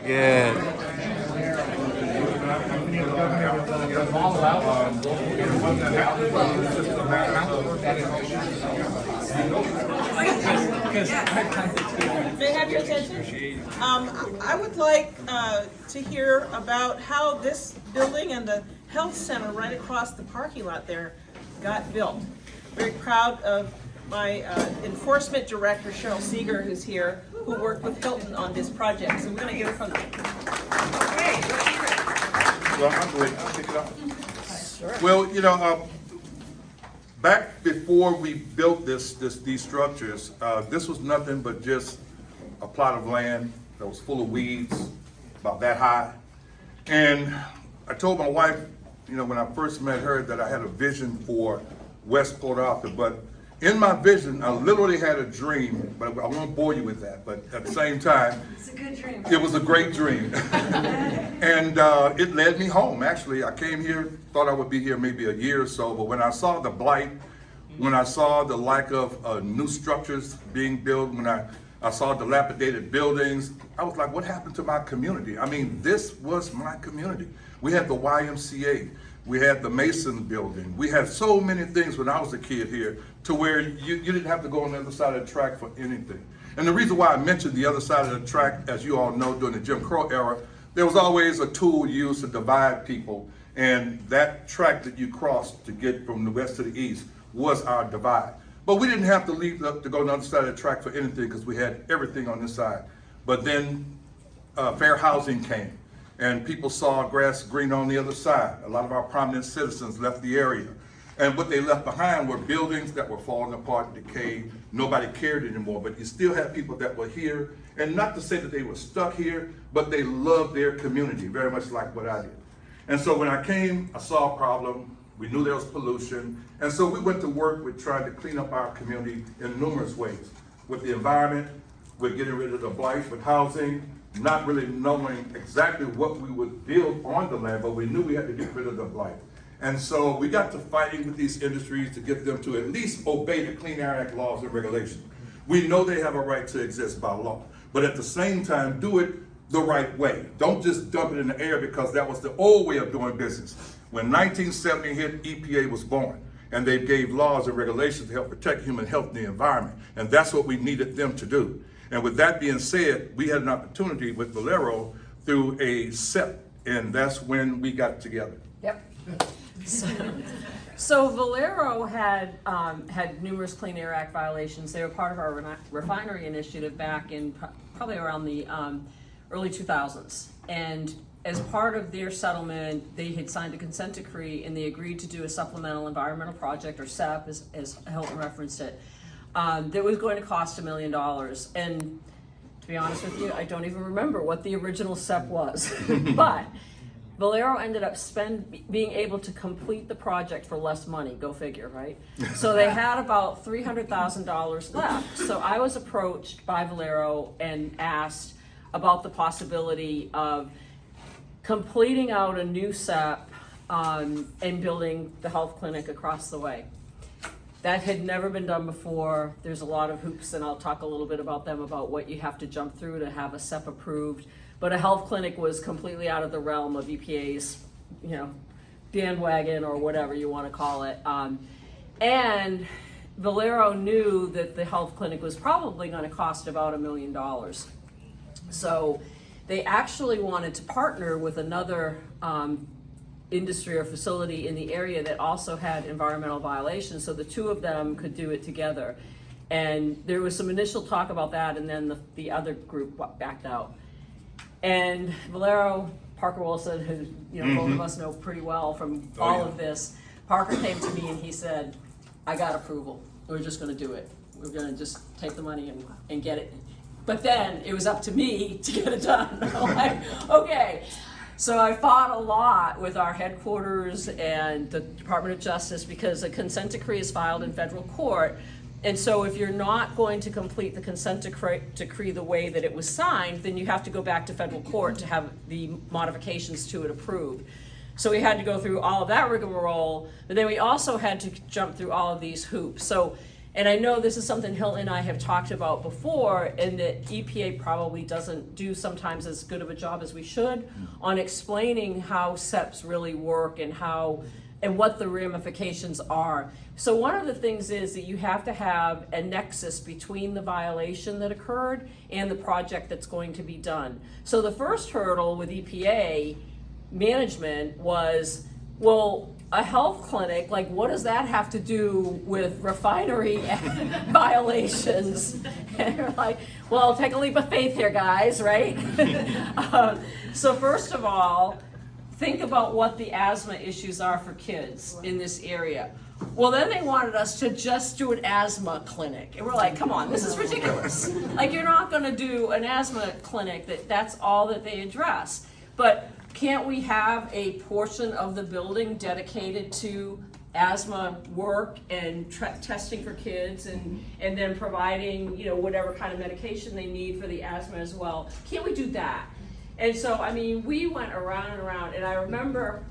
Good. May I have your attention? I would like to hear about how this building and the health center right across the parking lot there got built. Very proud of my enforcement director, Cheryl Seeger, who's here, who worked with Hilton on this project. So we're going to hear from them. Okay, let's hear it. Well, I'll go ahead and pick it up. Sure. Well, you know, back before we built these structures, this was nothing but just a plot of land that was full of weeds, about that high. And I told my wife, you know, when I first met her, that I had a vision for West Port Arthur. But in my vision, I literally had a dream, but I won't bore you with that. But at the same time, It's a good dream. it was a great dream. And it led me home, actually. I came here, thought I would be here maybe a year or so, but when I saw the blight, when I saw the lack of new structures being built, when I saw dilapidated buildings, I was like, what happened to my community? I mean, this was my community. We had the YMCA, we had the Mason building, we had so many things when I was a kid here to where you didn't have to go on the other side of the track for anything. And the reason why I mentioned the other side of the track, as you all know, during the Jim Crow era, there was always a tool used to divide people, and that track that you crossed to get from the west to the east was our divide. But we didn't have to leave to go on the other side of the track for anything because we had everything on this side. But then fair housing came, and people saw grass green on the other side. A lot of our prominent citizens left the area. And what they left behind were buildings that were falling apart and decayed. Nobody cared anymore, but you still had people that were here. And not to say that they were stuck here, but they loved their community, very much like what I did. And so when I came, I saw a problem. We knew there was pollution. And so we went to work with trying to clean up our community in numerous ways. With the environment, with getting rid of the blight, with housing, not really knowing exactly what we would build on the land, but we knew we had to get rid of the blight. And so we got to fighting with these industries to get them to at least obey the Clean Air Act laws and regulations. We know they have a right to exist by law, but at the same time, do it the right way. Don't just dump it in the air, because that was the old way of doing business. When 1970 hit, EPA was born, and they gave laws and regulations to help protect human health and the environment, and that's what we needed them to do. And with that being said, we had an opportunity with Valero through a SEP, and that's when we got together. Yep. So Valero had numerous Clean Air Act violations. They were part of our refinery initiative back in probably around the early 2000s. And as part of their settlement, they had signed a consent decree, and they agreed to do a supplemental environmental project, or SEP, as Hilton referenced it, that was going to cost $1 million. And to be honest with you, I don't even remember what the original SEP was. But Valero ended up being able to complete the project for less money, go figure, right? So they had about $300,000 left. So I was approached by Valero and asked about the possibility of completing out a new SEP and building the health clinic across the way. That had never been done before. There's a lot of hoops, and I'll talk a little bit about them, about what you have to jump through to have a SEP approved. But a health clinic was completely out of the realm of EPA's, bandwagon, or whatever you want to call it. And Valero knew that the health clinic was probably going to cost about $1 million. So they actually wanted to partner with another industry or facility in the area that also had environmental violations, so the two of them could do it together. And there was some initial talk about that, and then the other group backed out. And Valero, Parker Wilson, who both of us know pretty well from all of this, Parker came to me and he said, I got approval. We're just going to do it. We're going to just take the money and get it. But then it was up to me to get it done. I'm like, okay. So I fought a lot with our headquarters and the Department of Justice, because a consent decree is filed in federal court. And so if you're not going to complete the consent decree the way that it was signed, then you have to go back to federal court to have the modifications to it approved. So we had to go through all of that rigmarole, but then we also had to jump through all of these hoops. So And I know this is something Hilton and I have talked about before, and that EPA probably doesn't do sometimes as good of a job as we should on explaining how SEPs really work and what the ramifications are. So one of the things is that you have to have a nexus between the violation that occurred and the project that's going to be done. So the first hurdle with EPA management was, well, a health clinic, like what does that have to do with refinery violations? And you're like, well, take a leap of faith here, guys, right? So first of all, think about what the asthma issues are for kids in this area. Well, then they wanted us to just do an asthma clinic. And we're like, come on, this is ridiculous. Like, you're not gonna do an asthma clinic that's all that they address. But can't we have a portion of the building dedicated to asthma work and testing for kids and then providing, whatever kind of medication they need for the asthma as well? Can't we do that? And so, I mean, we went around and around, and I remember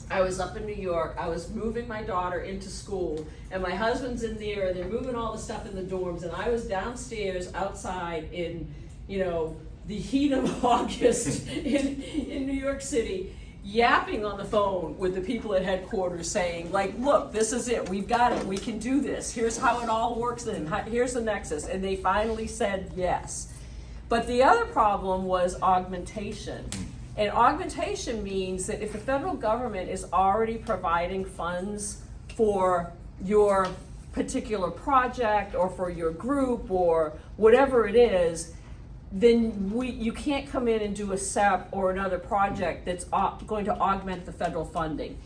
I was up in New York, I was moving my daughter into school, and my husband's in there, and they're moving all the stuff in the dorms, and I was downstairs outside in, the heat of August in New York City, yapping on the phone with the people at headquarters saying, like, look, this is it, we've got it, we can do this, here's how it all works, and here's the nexus, and they finally said yes. But the other problem was augmentation. And augmentation means that if the federal government is already providing funds for your particular project or for your group or whatever it is, then you can't come in and do a SEP or another project that's going to augment the federal funding.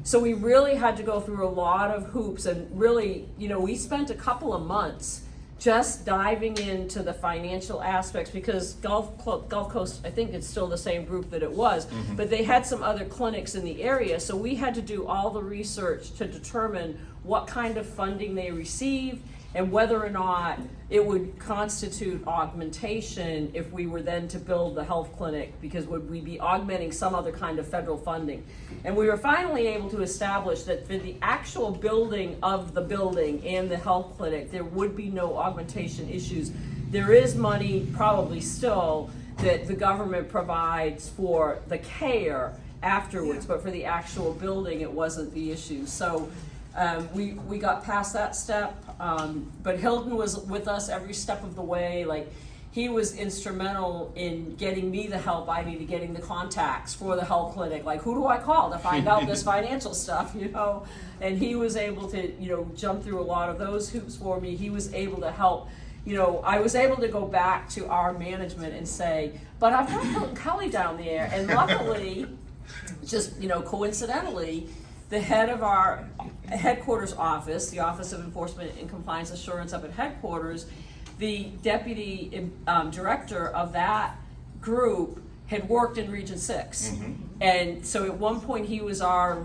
So we really had to go through a lot of hoops, and really, we spent a couple of months just diving into the financial aspects, because Gulf Coast, I think it's still the same group that it was, but they had some other clinics in the area, so we had to do all the research to determine what kind of funding they received and whether or not it would constitute augmentation if we were then to build the health clinic, because would we be augmenting some other kind of federal funding? And we were finally able to establish that for the actual building of the building and the health clinic, there would be no augmentation issues. There is money, probably still, that the government provides for the care afterwards, but for the actual building, it wasn't the issue. So we got past that step, but Hilton was with us every step of the way. Like, he was instrumental in getting me the help I needed, getting the contacts for the health clinic. Like, who do I call to find out this financial stuff, And he was able to, jump through a lot of those hoops for me. He was able to help. I was able to go back to our management and say, but I've got Hilton Kelly down there, and luckily, just, coincidentally, the head of our headquarters office, the Office of Enforcement and Compliance Assurance up at headquarters, the deputy director of that group had worked in Region 6. And so at one point he was our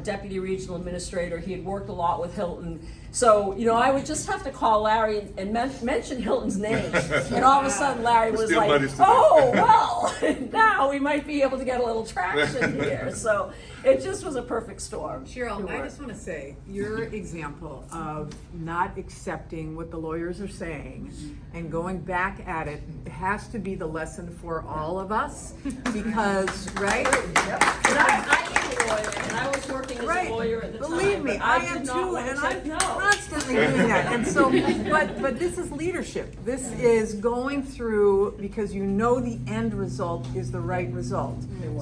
deputy regional administrator. He had worked a lot with Hilton. So, I would just have to call Larry and mention Hilton's name. And all of a sudden Larry was like, oh, well, now we might be able to get a little traction here. So it just was a perfect storm. Cheryl, I just want to say, your example of not accepting what the lawyers are saying and going back at it has to be the lesson for all of us, because, right? Yep. And I am a lawyer, and I was working as a lawyer at the time. Believe me, I am too, and I'm constantly doing that. And so, but this is leadership. This is going through, because the end result is the right result.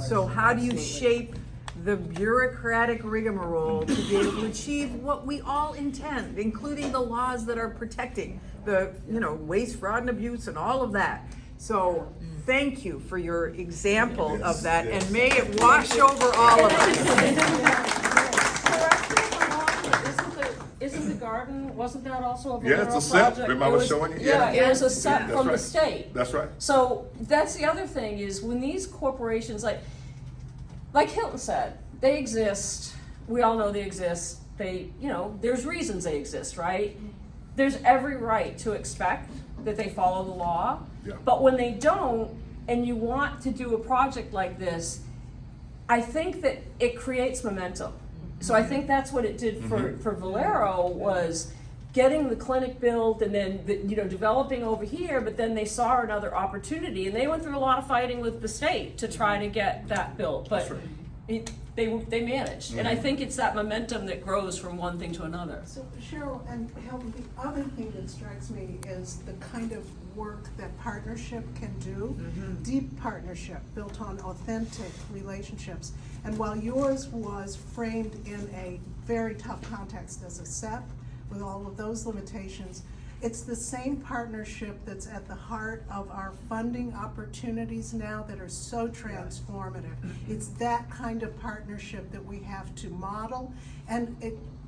So how do you shape the bureaucratic rigmarole to be able to achieve what we all intend, including the laws that are protecting the, waste, fraud, and abuse, and all of that. So thank you for your example of that, and may it wash over all of us. Isn't the garden, wasn't that also a Yeah, it's a SEP. Remember I was showing you? Yeah, it was a SEP from the state. That's right. So that's the other thing, is when these corporations, like Hilton said, they exist. We all know they exist. They, there's reasons they exist, right? There's every right to expect that they follow the law. Yeah. But when they don't, and you want to do a project like this, I think that it creates momentum. So I think that's what it did for Valero, was getting the clinic built and then, developing over here, but then they saw another opportunity and they went through a lot of fighting with the state to try to get that built, but they managed. And I think it's that momentum that grows from one thing to another. So Cheryl and Helen, the other thing that strikes me is the kind of work that partnership can do. Deep partnership built on authentic relationships. And while yours was framed in a very tough context as a SEP, with all of those limitations, it's the same partnership that's at the heart of our funding opportunities now that are so transformative. It's that kind of partnership that we have to model, and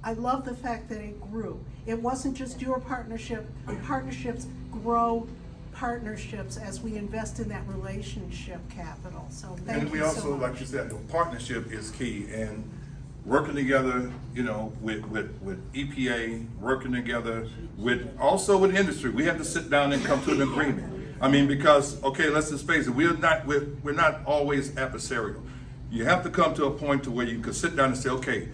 I love the fact that it grew. It wasn't just your partnership. Partnerships grow partnerships as we invest in that relationship capital. So thank you so much. And we also, like you said, the partnership is key, and working together, with EPA, working together also with industry. We have to sit down and come to an agreement. I mean, because, okay, let's just face it, we're not always adversarial. You have to come to a point to where you can sit down and say, okay,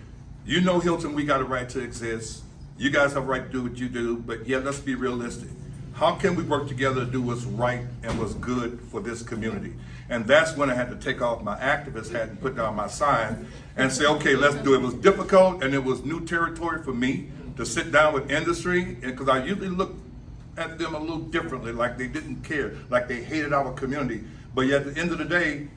Hilton, we got a right to exist. You guys have a right to do what you do, but yeah, let's be realistic. How can we work together to do what's right and what's good for this community? And that's when I had to take off my activist hat and put down my sign and say, okay, let's do it. It was difficult and it was new territory for me to sit down with industry, because I usually look at them a little differently, like they didn't care, like they hated our community. But yet at the end of the day,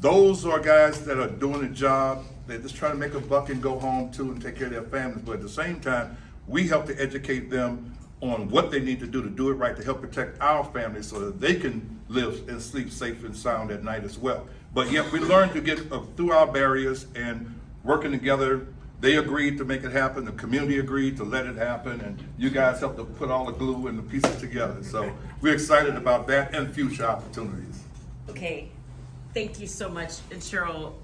those are guys that are doing a job. They're just trying to make a buck and go home too and take care of their families. But at the same time, we help to educate them on what they need to do it right, to help protect our families so that they can live and sleep safe and sound at night as well. But yet we learn to get through our barriers and working together. They agreed to make it happen, the community agreed to let it happen, and you guys helped to put all the glue and the pieces together. So we're excited about that and future opportunities. Okay, thank you so much. And Cheryl,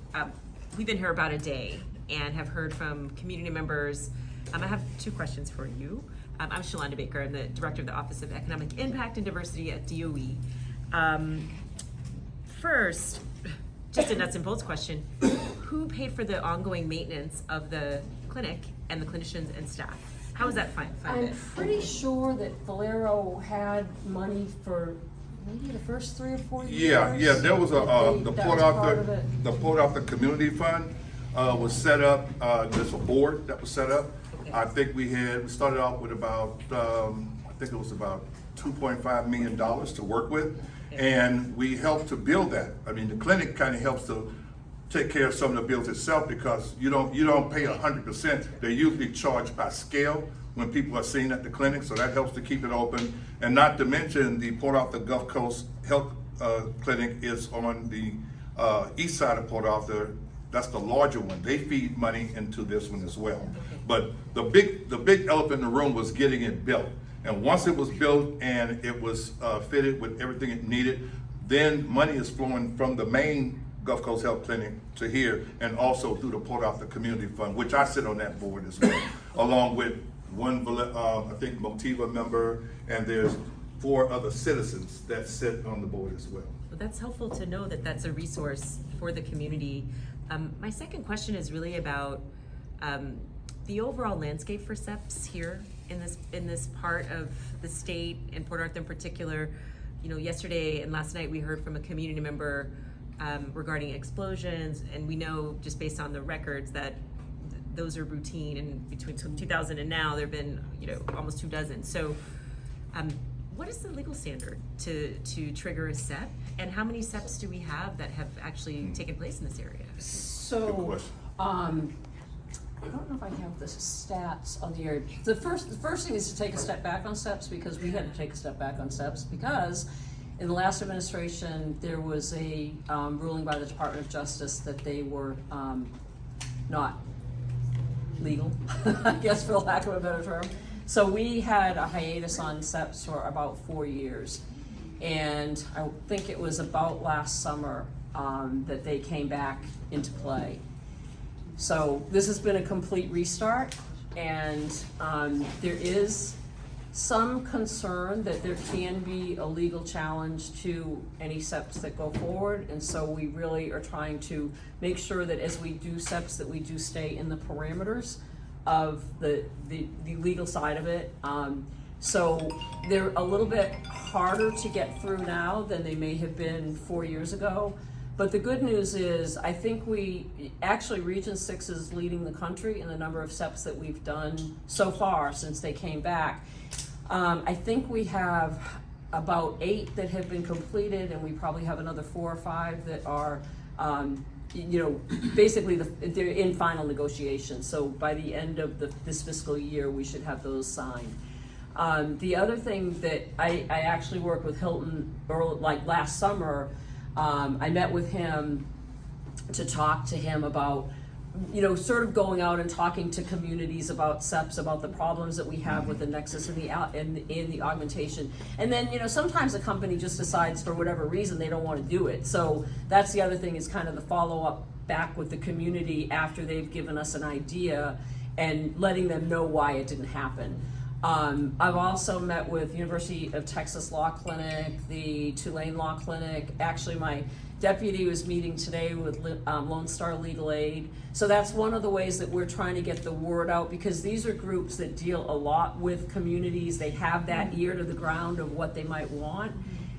we've been here about a day and have heard from community members. I have two questions for you. I'm Shalonda Baker. I'm the Director of the Office of Economic Impact and Diversity at DOE. First, just a nuts and bolts question. Who paid for the ongoing maintenance of the clinic and the clinicians and staff? How is that funded? I'm pretty sure that Valero had money for maybe the first 3 or 4 years. Yeah, there was the Port Arthur Community Fund was set up. There's a board that was set up. I think we started off with about, I think it was about $2.5 million to work with, and we helped to build that. I mean, the clinic kind of helps to take care of some of the bills itself, because you don't pay 100%. They're usually charged by scale when people are seen at the clinic, so that helps to keep it open. And not to mention, the Port Arthur Gulf Coast Health Clinic is on the east side of Port Arthur. That's the larger one. They feed money into this one as well. But the big elephant in the room was getting it built. And once it was built and it was fitted with everything it needed, then money is flowing from the main Gulf Coast Health Clinic to here, and also through the Port Arthur Community Fund, which I sit on that board as well, along with one, I think, Motiva member, and there's 4 other citizens that sit on the board as well. Well, that's helpful to know that that's a resource for the community. My second question is really about the overall landscape for SEPs here in this part of the state, and Port Arthur in particular. Yesterday and last night we heard from a community member regarding explosions, and we know just based on the records that those are routine, and between 2000 and now there have been almost 24. So what is the legal standard to trigger a SEP, and how many SEPs do we have that have actually taken place in this area? Good So, question. I don't know if I have the stats on the area. The first thing is to take a step back on SEPs, because we had to take a step back on SEPs because in the last administration there was a ruling by the Department of Justice that they were not legal, I guess, for lack of a better term. So we had a hiatus on SEPs for about 4 years, and I think it was about last summer that they came back into play. So this has been a complete restart, and there is some concern that there can be a legal challenge to any SEPs that go forward, and so we really are trying to make sure that as we do SEPs that we do stay in the parameters of the legal side of it. So they're a little bit harder to get through now than they may have been 4 years ago. But the good news is, I think Region 6 is leading the country in the number of SEPs that we've done so far since they came back. I think we have about 8 that have been completed, and we probably have another 4 or 5 that are, basically they're in final negotiations. So by the end of this fiscal year, we should have those signed. The other thing that I actually worked with Hilton last summer. I met with him to talk to him about, sort of going out and talking to communities about SEPs, about the problems that we have with the nexus and the augmentation. And then, sometimes a company just decides for whatever reason they don't want to do it. So that's the other thing, is kind of the follow-up back with the community after they've given us an idea and letting them know why it didn't happen. I've also met with University of Texas Law Clinic, the Tulane Law Clinic. Actually, my deputy was meeting today with Lone Star Legal Aid. So that's one of the ways that we're trying to get the word out, because these are groups that deal a lot with communities. They have that ear to the ground of what they might want.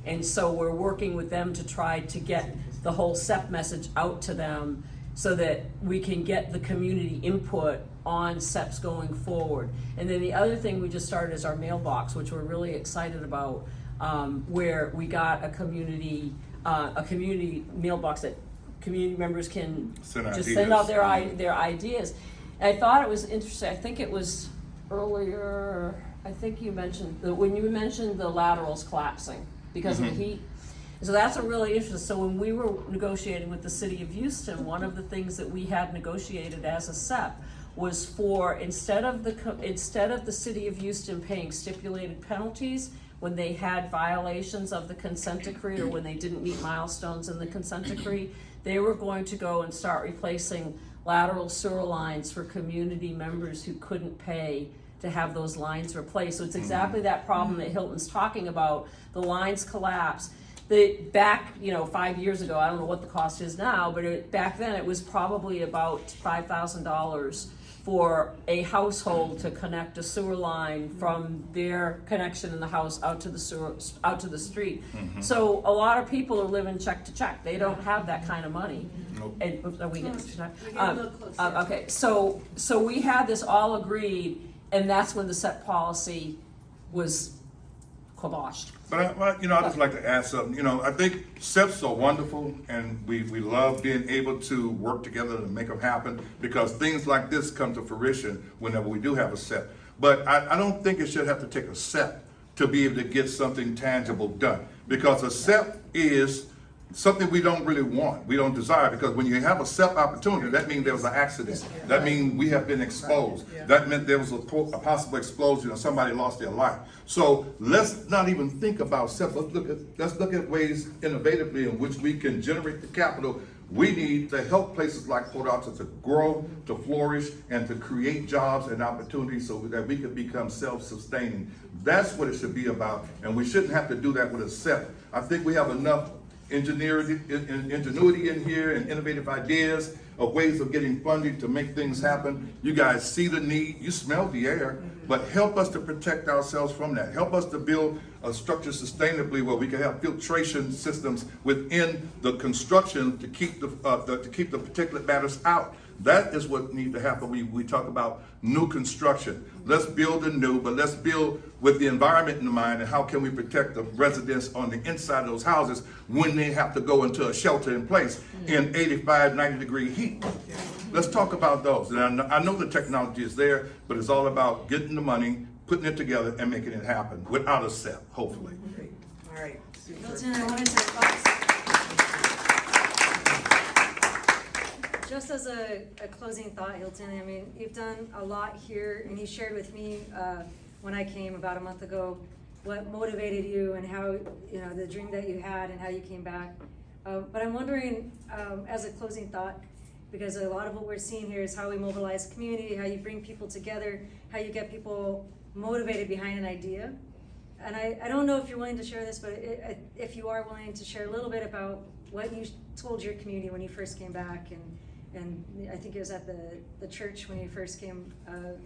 And so we're working with them to try to get the whole SEP message out to them so that we can get the community input on SEPs going forward. And then the other thing we just started is our mailbox, which we're really excited about, where we got a community mailbox that community members can send out their ideas. And I thought it was interesting. I think it was earlier, I think you mentioned, when you mentioned the laterals collapsing because of the heat. So that's a really interesting. So when we were negotiating with the city of Houston, one of the things that we had negotiated as a SEP was for, instead of the city of Houston paying stipulated penalties when they had violations of the consent decree or when they didn't meet milestones in the consent decree, they were going to go and start replacing lateral sewer lines for community members who couldn't pay to have those lines replaced. So it's exactly that problem that Hilton's talking about. The lines collapse. Back 5 years ago, I don't know what the cost is now, but back then it was probably about $5,000 for a household to connect a sewer line from their connection in the house out to the street. So a lot of people are living check to check. They don't have that kind of money. Nope. And are we getting to time? Okay, so we had this all agreed, and that's when the SEP policy was kiboshed. But I just like to add something. I think SEPs are wonderful, and we love being able to work together to make them happen, because things like this come to fruition whenever we do have a SEP. But I don't think it should have to take a SEP to be able to get something tangible done, because a SEP is something we don't really want, we don't desire, because when you have a SEP opportunity, that means there was an accident. That means we have been exposed. That meant there was a possible explosion or somebody lost their life. So let's not even think about SEP. Let's look at ways innovatively in which we can generate the capital we need to help places like Port Arthur to grow, to flourish, and to create jobs and opportunities so that we can become self-sustaining. That's what it should be about, and we shouldn't have to do that with a SEP. I think we have enough ingenuity in here and innovative ideas of ways of getting funding to make things happen. You guys see the need, you smell the air, but help us to protect ourselves from that. Help us to build a structure sustainably where we can have filtration systems within the construction to keep the particulate matters out. That is what needs to happen. We talk about new construction. Let's build anew, but let's build with the environment in mind, and how can we protect the residents on the inside of those houses when they have to go into a shelter in place in 85, 90 degree heat. Let's talk about those. And I know the technology is there, but it's all about getting the money, putting it together, and making it happen without a SEP, hopefully. All right. Hilton, I wanted to just as a closing thought, Hilton, I mean, you've done a lot here, and you shared with me when I came about a month ago what motivated you and how, the dream that you had and how you came back. But I'm wondering, as a closing thought, because a lot of what we're seeing here is how we mobilize community, how you bring people together, how you get people motivated behind an idea. And I don't know if you're willing to share this, but if you are willing to share a little bit about what you told your community when you first came back, and I think it was at the church when you first came,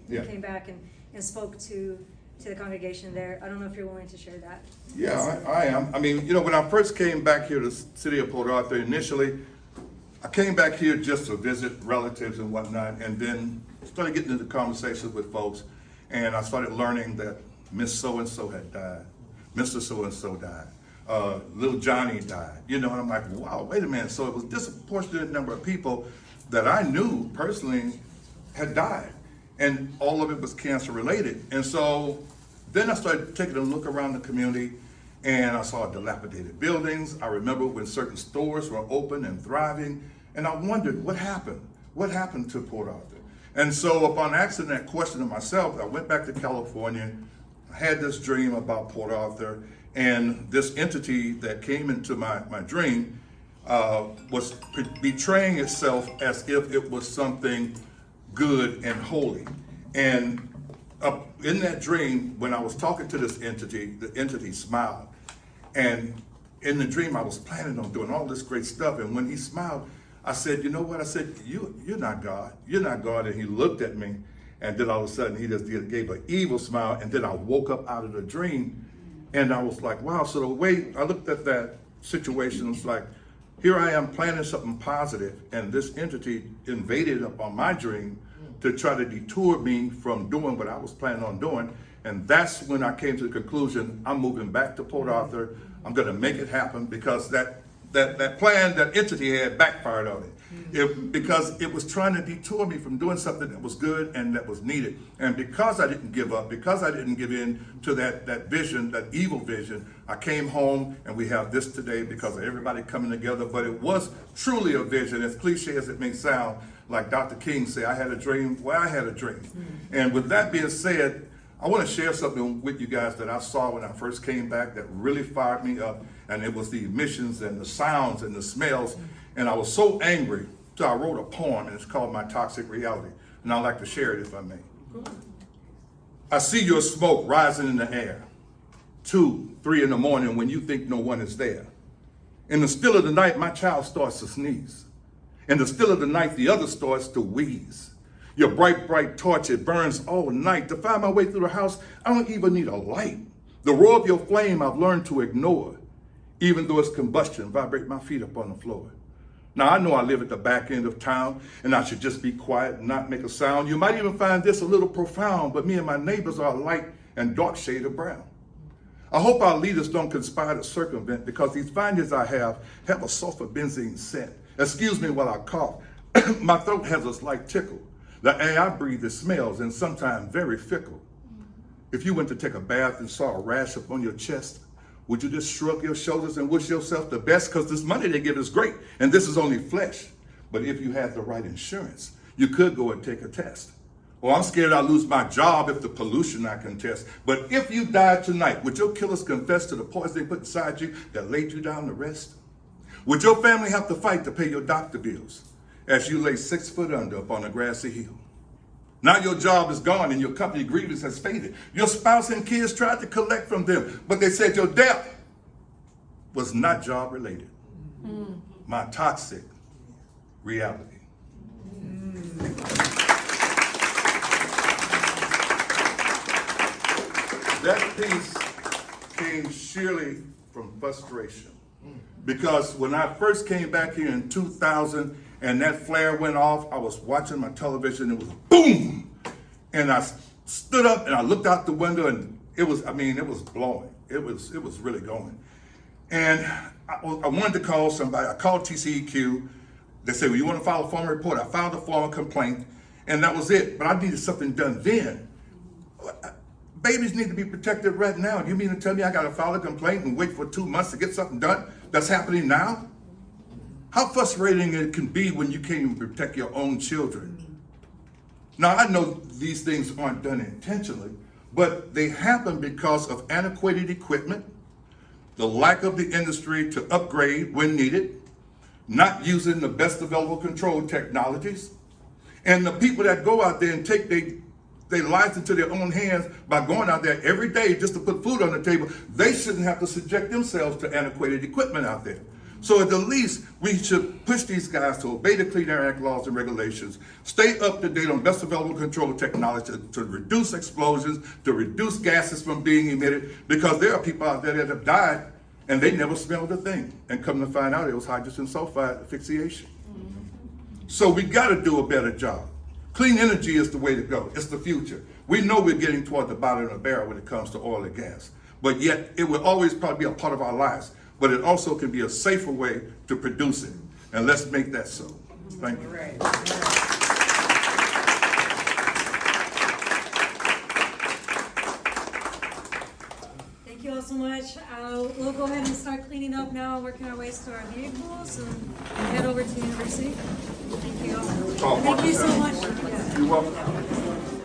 Yeah. came back and spoke to the congregation there. I don't know if you're willing to share that. Yeah, I am. I mean, when I first came back here to the city of Port Arthur, initially, I came back here just to visit relatives and whatnot, and then started getting into conversations with folks, and I started learning that Miss So-and-so had died, Mr. So-and-so died, little Johnny died, and I'm like, wow, wait a minute. So it was a disproportionate number of people that I knew personally had died, and all of it was cancer related. And so then I started taking a look around the community, and I saw dilapidated buildings. I remember when certain stores were open and thriving, and I wondered what happened? What happened to Port Arthur? And so upon asking that question to myself, I went back to California. I had this dream about Port Arthur, and this entity that came into my dream was betraying itself as if it was something good and holy. And in that dream, when I was talking to this entity, the entity smiled. And in the dream, I was planning on doing all this great stuff. And when he smiled, I said, you know what? I said, you're not God. You're not God. And he looked at me, and then all of a sudden he just gave an evil smile. And then I woke up out of the dream, and I was like, wow. So the way I looked at that situation was like, here I am planning something positive, and this entity invaded upon my dream to try to detour me from doing what I was planning on doing. And that's when I came to the conclusion, I'm moving back to Port Arthur. I'm gonna make it happen, because that plan, that entity had backfired on it. Because it was trying to detour me from doing something that was good and that was needed. And because I didn't give up, because I didn't give in to that vision, that evil vision, I came home, and we have this today because of everybody coming together. But it was truly a vision, as cliche as it may sound. Like Dr. King said, I had a dream. Well, I had a dream. And with that being said, I want to share something with you guys that I saw when I first came back that really fired me up. And it was the emissions and the sounds and the smells. And I was so angry, so I wrote a poem, and it's called My Toxic Reality. And I'd like to share it if I may. I see your smoke rising in the air, 2, 3 in the morning when you think no one is there. In the still of the night, my child starts to sneeze. In the still of the night, the other starts to wheeze. Your bright, bright torch, it burns all night. To find my way through the house, I don't even need a light. The roar of your flame I've learned to ignore. Even though it's combustion, vibrate my feet up on the floor. Now, I know I live at the back end of town, and I should just be quiet and not make a sound. You might even find this a little profound, but me and my neighbors are a light and dark shade of brown. I hope our leaders don't conspire to circumvent, because these findings I have a sulfur benzene scent. Excuse me while I cough. My throat has a slight tickle. The air I breathe, it smells, and sometimes very fickle. If you went to take a bath and saw a rash up on your chest, would you just shrug your shoulders and wish yourself the best? Because this money they give is great, and this is only flesh. But if you had the right insurance, you could go and take a test. Well, I'm scared I'll lose my job if the pollution I contest. But if you died tonight, would your killers confess to the poison they put inside you that laid you down to rest? Would your family have to fight to pay your doctor bills as you lay 6 foot under upon a grassy hill? Now your job is gone and your company grievance has faded. Your spouse and kids tried to collect from them, but they said your death was not job related. My toxic reality. That piece came sheerly from frustration. Because when I first came back here in 2000 and that flare went off, I was watching my television, it was boom! And I stood up and I looked out the window, and it was blowing. It was really going. And I wanted to call somebody. I called TCEQ. They said, well, you want to file a formal report? I filed a formal complaint, and that was it. But I needed something done then. Babies need to be protected right now. You mean to tell me I got to file a complaint and wait for 2 months to get something done that's happening now? How frustrating it can be when you can't even protect your own children. Now, I know these things aren't done intentionally, but they happen because of antiquated equipment, the lack of the industry to upgrade when needed, not using the best available control technologies, and the people that go out there and take their lives into their own hands by going out there every day just to put food on the table, they shouldn't have to subject themselves to antiquated equipment out there. So at the least, we should push these guys to obey the Clean Air Act laws and regulations, stay up to date on best available control technology to reduce explosions, to reduce gases from being emitted, because there are people out there that have died and they never smelled a thing. And come to find out, it was hydrogen sulfide asphyxiation. So we gotta do a better job. Clean energy is the way to go. It's the future. We know we're getting toward the bottom of the barrel when it comes to oil and gas, but yet it will always probably be a part of our lives. But it also can be a safer way to produce it. And let's make that so. Thank you. Thank you all so much. We'll go ahead and start cleaning up now, working our ways to our vehicles and head over to the university. Thank you all. Oh, Thank you so much. You're welcome.